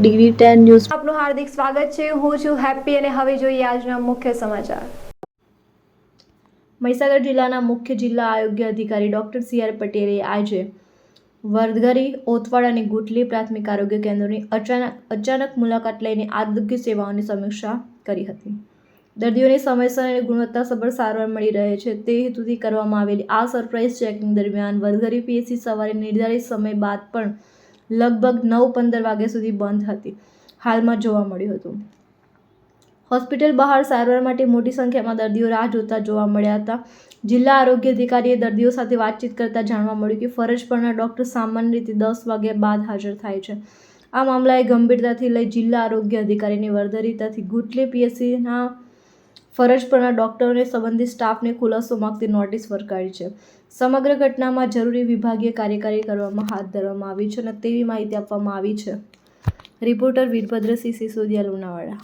DD10 news આપનું હાર્દિક સ્વાગત છે। હું છું હેપી અને હવે જોઈએ આજના મુખ્ય સમાચાર। મહીસાગર જિલ્લાના મુખ્ય જિલ્લા આરોગ્ય અધિકારી ડોક્ટર CR પટેલે આજે વરધરી, ઓથવાડ અને ગુટલી પ્રાથમિક આરોગ્ય કેન્દ્રોની અચાનક મુલાકાત લઈને આરોગ્ય સેવાઓની સમીક્ષા કરી હતી। દર્દીઓને સમયસર અને ગુણવત્તાસભર સારવાર મળી રહે છે તે હેતુથી કરવામાં આવેલી આ સરપ્રાઇઝ ચેકિંગ દરમિયાન વરધરી PHC સવારે નિર્ધારિત સમય બાદ પણ લગભગ 9:15 વાગ્યા સુધી બંધ હતી હાલમાં જોવા મળ્યું હતું। હોસ્પિટલ બહાર સારવાર માટે મોટી સંખ્યામાં દર્દીઓ રાહ જોતા જોવા મળ્યા હતા। જિલ્લા આરોગ્ય અધિકારીએ દર્દીઓ સાથે વાતચીત કરતા જાણવા મળ્યું કે ફરજ પરના ડોક્ટર સામાન્ય રીતે 10 વાગ્યા બાદ હાજર થાય છે। આ મામલાએ ગંભીરતાથી લઈ જિલ્લા આરોગ્ય અધિકારીની વરધરી તથા ગુટલી PHCના ફરજ પરના ડોક્ટરોને સંબંધિત સ્ટાફને ખુલાસો માંગતી નોટિસ ફટકારી છે। સમગ્ર ઘટનામાં જરૂરી વિભાગીય કાર્યવાહી હાથ ધરવામાં આવી છે અને તેવી માહિતી આપવામાં આવી છે। રિપોર્ટર વીરભદ્રસિંહ સિસોદિયા, લુણાવાડા।